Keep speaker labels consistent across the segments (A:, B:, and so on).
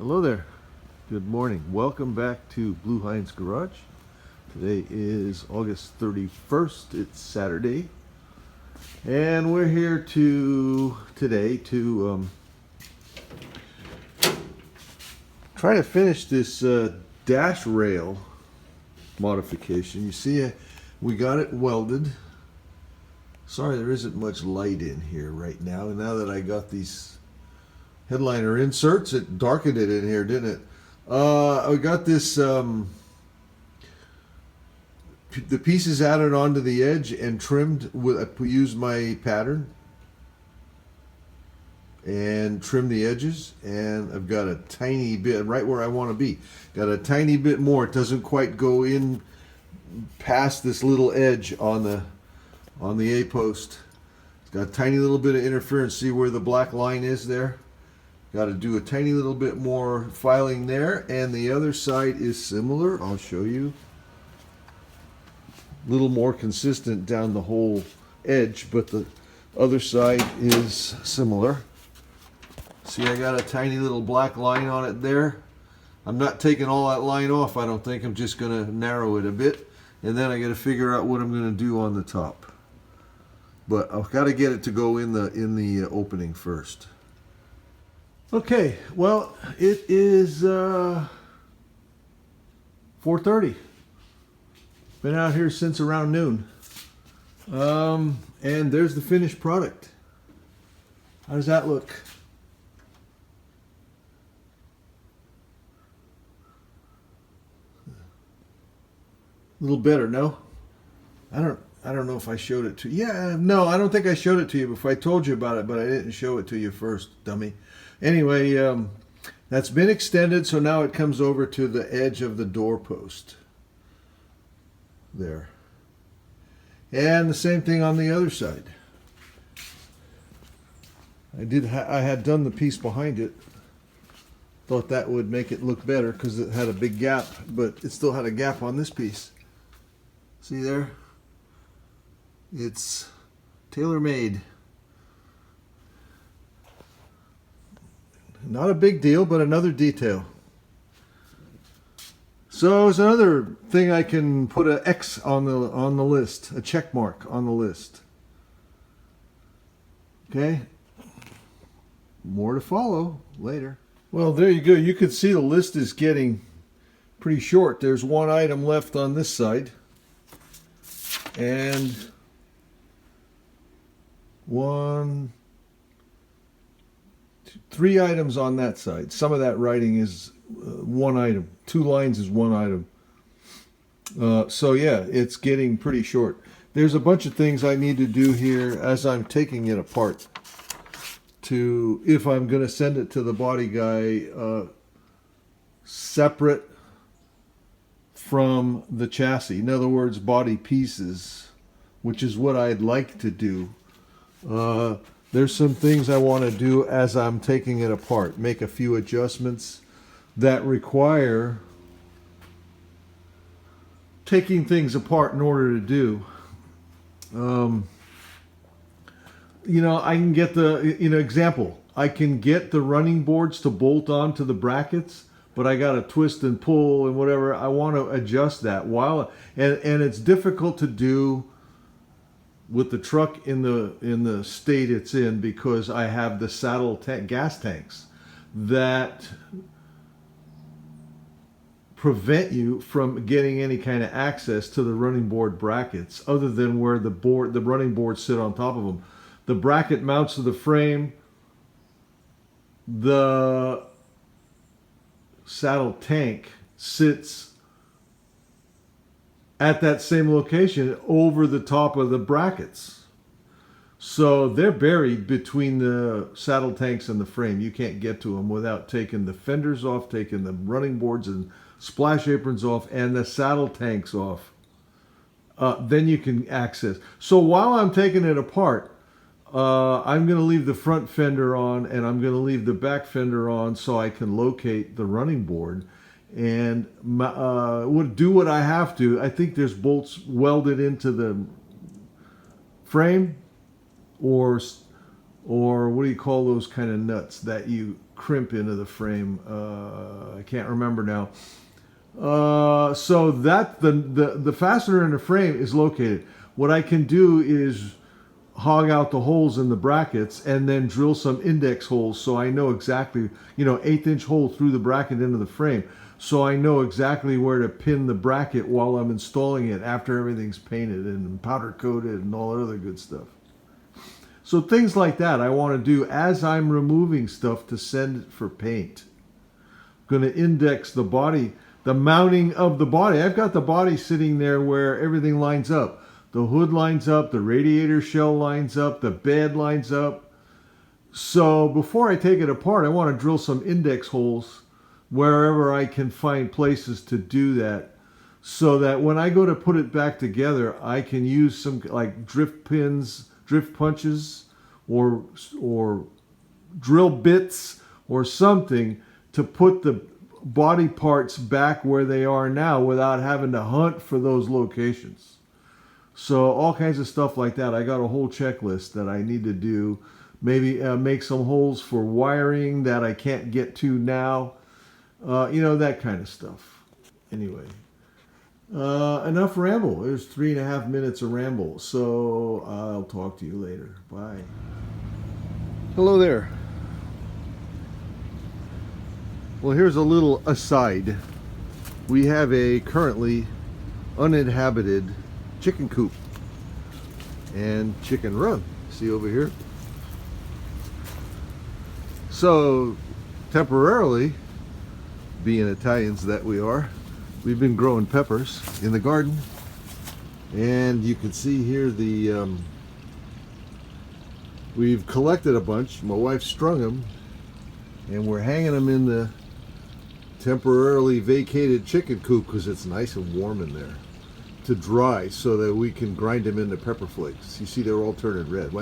A: Hello there. Good morning. Welcome back to Blue Heinz Garage. Today is August 31st. It's Saturday. And we're here today to try to finish this dash rail modification. You see, we got it welded. Sorry, there isn't much light in here right now. And now that I got these headliner inserts, it darkened it in here, didn't it? I got this the pieces added onto the edge and trimmed with, I used my pattern and trimmed the edges, and I've got a tiny bit right where I want to be. Got a tiny bit more. It doesn't quite go in past this little edge on the A post. It's got a tiny little bit of interference. See where the black line is there? Got to do a tiny little bit more filing there, and the other side is similar. I'll show you. A little more consistent down the whole edge, but the other side is similar. See, I got a tiny little black line on it there. I'm not taking all that line off, I don't think. I'm just going to narrow it a bit, and then I got to figure out what I'm going to do on the top. But I've got to get it to go in the opening first. Okay, well, it is 4:30. Been out here since around noon. And there's the finished product. How does that look? A little better, no? I don't know if I showed it to you. Yeah, no, I don't think I showed it to you before. I told you about it, but I didn't show it to you first, dummy. Anyway, that's been extended, so now it comes over to the edge of the doorpost. There. And the same thing on the other side. I had done the piece behind it. Thought that would make it look better because it had a big gap, but it still had a gap on this piece. See there? It's tailor-made. Not a big deal, but another detail. So there's another thing I can put an X on the list, a check mark on the list. Okay? More to follow later. Well, there you go. You can see the list is getting pretty short. There's one item left on this side. And three items on that side. Some of that writing is one item. 2 lines is one item. So yeah, it's getting pretty short. There's a bunch of things I need to do here as I'm taking it apart if I'm going to send it to the body guy separate from the chassis. In other words, body pieces, which is what I'd like to do. There's some things I want to do as I'm taking it apart. Make a few adjustments that require taking things apart in order to do. I can get example. I can get the running boards to bolt onto the brackets, but I got to twist and pull and whatever. I want to adjust that and it's difficult to do with the truck in the state it's in, because I have the saddle gas tanks that prevent you from getting any kind of access to the running board brackets other than where the running boards sit on top of them. The bracket mounts to the frame. The saddle tank sits at that same location over the top of the brackets. So they're buried between the saddle tanks and the frame. You can't get to them without taking the fenders off, taking the running boards and splash aprons off, and the saddle tanks off. Then you can access. So while I'm taking it apart, I'm going to leave the front fender on, and I'm going to leave the back fender on so I can locate the running board and do what I have to. I think there's bolts welded into the frame, or what do you call those kind of nuts that you crimp into the frame. I can't remember now. So that the fastener in the frame is located. What I can do is hog out the holes in the brackets and then drill some index holes so I know exactly, 1/8 inch hole through the bracket into the frame. So I know exactly where to pin the bracket while I'm installing it after everything's painted and powder coated and all that other good stuff. So things like that I want to do as I'm removing stuff to send it for paint. I'm going to index the body, the mounting of the body. I've got the body sitting there where everything lines up. The hood lines up, the radiator shell lines up, the bed lines up. So before I take it apart, I want to drill some index holes wherever I can find places to do that, so that when I go to put it back together, I can use some like drift pins, drift punches, or drill bits or something to put the body parts back where they are now without having to hunt for those locations. So all kinds of stuff like that. I got a whole checklist that I need to do. Maybe make some holes for wiring that I can't get to now. That kind of stuff. Anyway, enough ramble. There's 3.5 minutes of ramble. So I'll talk to you later. Bye. Hello there. Well, here's a little aside. We have a currently uninhabited chicken coop and chicken run. See over here? So temporarily, being Italians that we are, we've been growing peppers in the garden, and you can see here we've collected a bunch. My wife strung them, and we're hanging them in the temporarily vacated chicken coop because it's nice and warm in there to dry, so that we can grind them into pepper flakes. You see, they're all turning red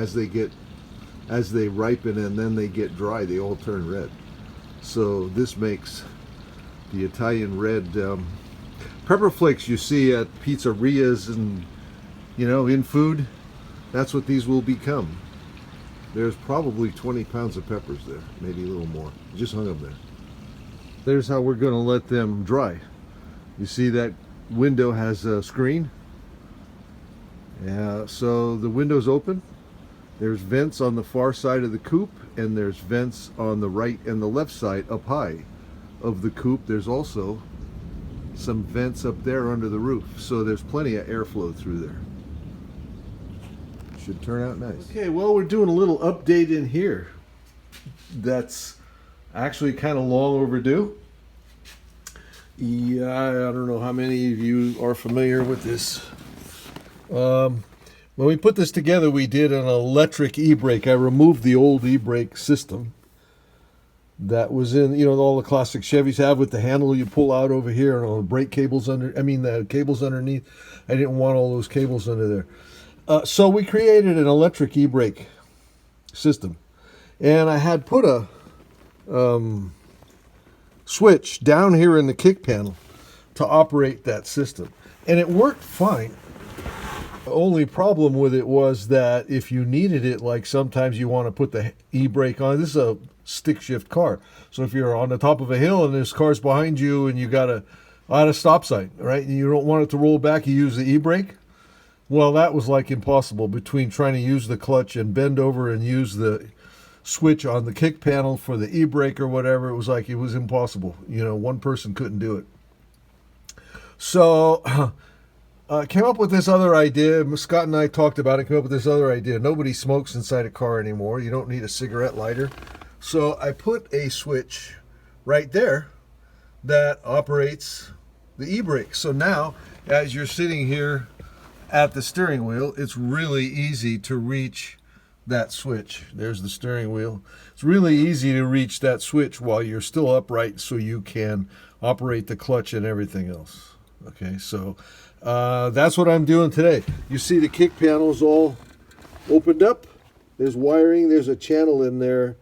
A: as they ripen and then they get dry. They all turn red. So this makes the Italian red pepper flakes you see at pizzerias and in food. That's what these will become. There's probably 20 pounds of peppers there, maybe a little more. Just hung them there. There's how we're going to let them dry. You see that window has a screen. So the window's open. There's vents on the far side of the coop, and there's vents on the right and the left side up high of the coop. There's also some vents up there under the roof, so there's plenty of airflow through there. Should turn out nice. Okay, well, we're doing a little update in here that's actually kind of long overdue. Yeah, I don't know how many of you are familiar with this. When we put this together, we did an electric e-brake. I removed the old e-brake system that was in, all the classic Chevys have with the handle you pull out over here and all the brake cables the cables underneath. I didn't want all those cables under there. So we created an electric e-brake system. And I had put a switch down here in the kick panel to operate that system. And it worked fine. The only problem with it was that if you needed it, like sometimes you want to put the e-brake on. This is a stick shift car. So if you're on the top of a hill and there's cars behind you and you got at a stop sign, right? And you don't want it to roll back, you use the e-brake. Well, that was like impossible between trying to use the clutch and bend over and use the switch on the kick panel for the e-brake or whatever. It was impossible. One person couldn't do it. So came up with this other idea. Scott and I talked about it, came up with this other idea. Nobody smokes inside a car anymore. You don't need a cigarette lighter. So I put a switch right there that operates the e-brake. So now, as you're sitting here at the steering wheel, it's really easy to reach that switch. There's the steering wheel. It's really easy to reach that switch while you're still upright, so you can operate the clutch and everything else. Okay, so that's what I'm doing today. You see the kick panels all opened up. There's wiring. There's a channel in there.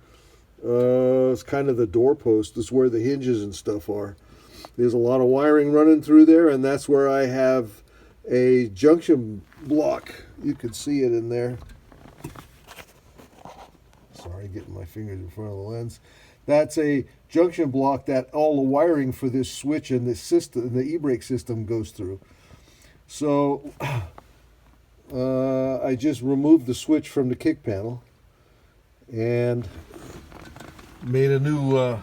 A: It's kind of the doorpost. It's where the hinges and stuff are. There's a lot of wiring running through there, and that's where I have a junction block. You can see it in there. Sorry, getting my fingers in front of the lens. That's a junction block that all the wiring for this switch and this system, the e-brake system, goes through. So I just removed the switch from the kick panel and made a new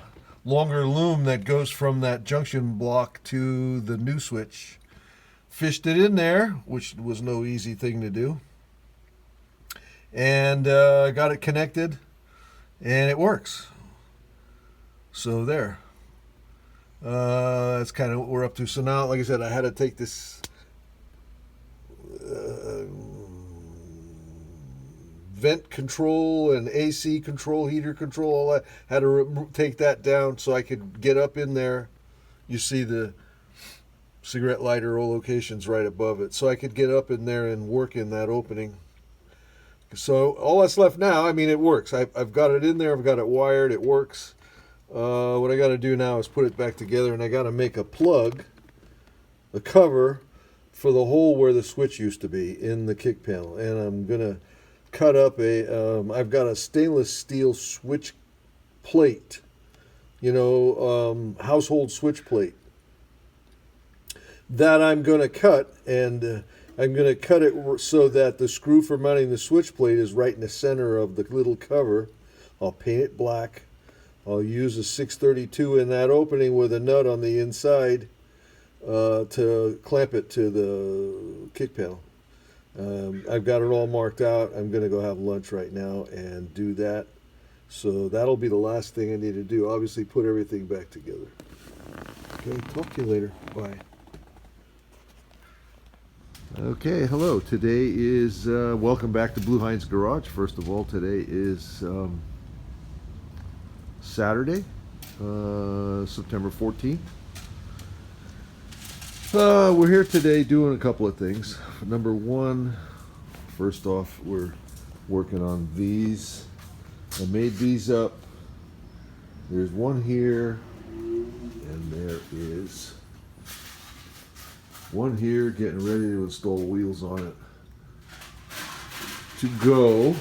A: longer loom that goes from that junction block to the new switch. Fished it in there, which was no easy thing to do, and got it connected, and it works. So there. That's kind of what we're up to. So now, like I said, I had to take this vent control and AC control, heater control, all that. Had to take that down so I could get up in there. You see the cigarette lighter locations right above it. So I could get up in there and work in that opening. So all that's left now, I mean, it works. I've got it in there. I've got it wired. It works. What I got to do now is put it back together, and I got to make a plug, a cover for the hole where the switch used to be in the kick panel. And I'm going to cut up I've got a stainless steel switch plate, household switch plate that I'm going to cut, and I'm going to cut it so that the screw for mounting the switch plate is right in the center of the little cover. I'll paint it black. I'll use a 632 in that opening with a nut on the inside to clamp it to the kick panel. I've got it all marked out. I'm going to go have lunch right now and do that. So that'll be the last thing I need to do. Obviously, put everything back together. Okay, talk to you later. Bye. Okay, hello. Today is, welcome back to Blue Heinz Garage. First of all, today is Saturday, September 14th. We're here today doing a couple of things. Number one, first off, we're working on these. I made these up. There's one here, and there is one here, getting ready to install wheels on it to go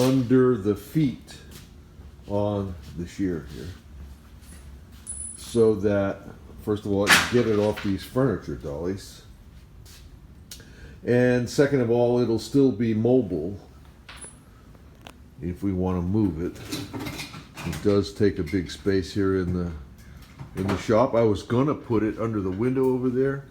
A: under the feet on the shear here, so that first of all I can get it off these furniture dollies, and second of all it'll still be mobile if we want to move it. It does take a big space here in the shop. I was gonna put it under the window over there,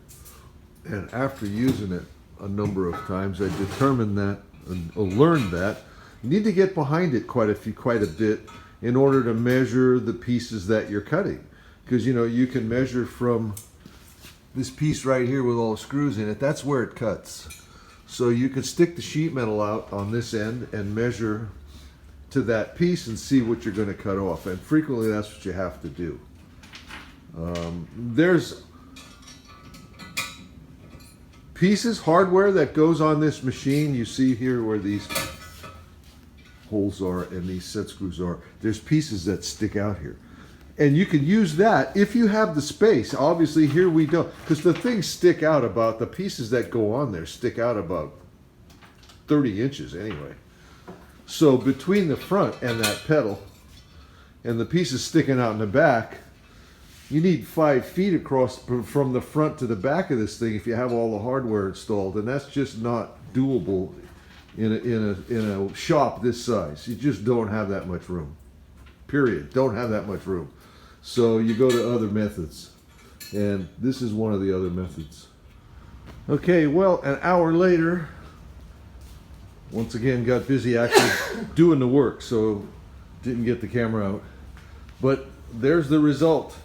A: and after using it a number of times I determined that and learned that you need to get behind it quite a bit in order to measure the pieces that you're cutting, because you can measure from this piece right here with all the screws in it. That's where it cuts. So you could stick the sheet metal out on this end and measure to that piece and see what you're going to cut off, and frequently that's what you have to do. There's pieces, hardware that goes on this machine. You see here where these holes are and these set screws are. There's pieces that stick out here, and you can use that if you have the space. Obviously here we don't, because the things stick out about, the pieces that go on there stick out about 30 inches anyway. So between the front and that pedal and the pieces sticking out in the back, you need 5 feet across from the front to the back of this thing if you have all the hardware installed, and that's just not doable in a shop this size. You just don't have that much room. Period. Don't have that much room. So you go to other methods, and this is one of the other methods. Okay, well, an hour later, once again got busy actually doing the work, so didn't get the camera out. But there's the result.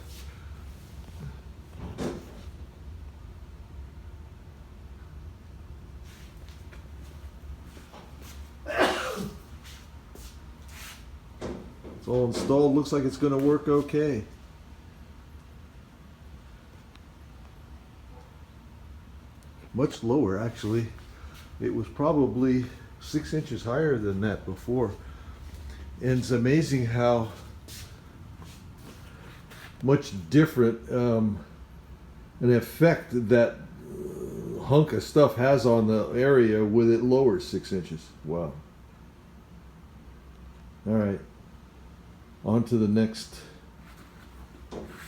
A: It's all installed. Looks like it's going to work okay. Much lower, actually. It was probably 6 inches higher than that before. And it's amazing how much different an effect that hunk of stuff has on the area with it lower 6 inches. Wow. All right. On to the next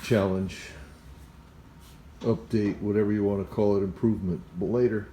A: challenge, update, whatever you want to call it, improvement. But later.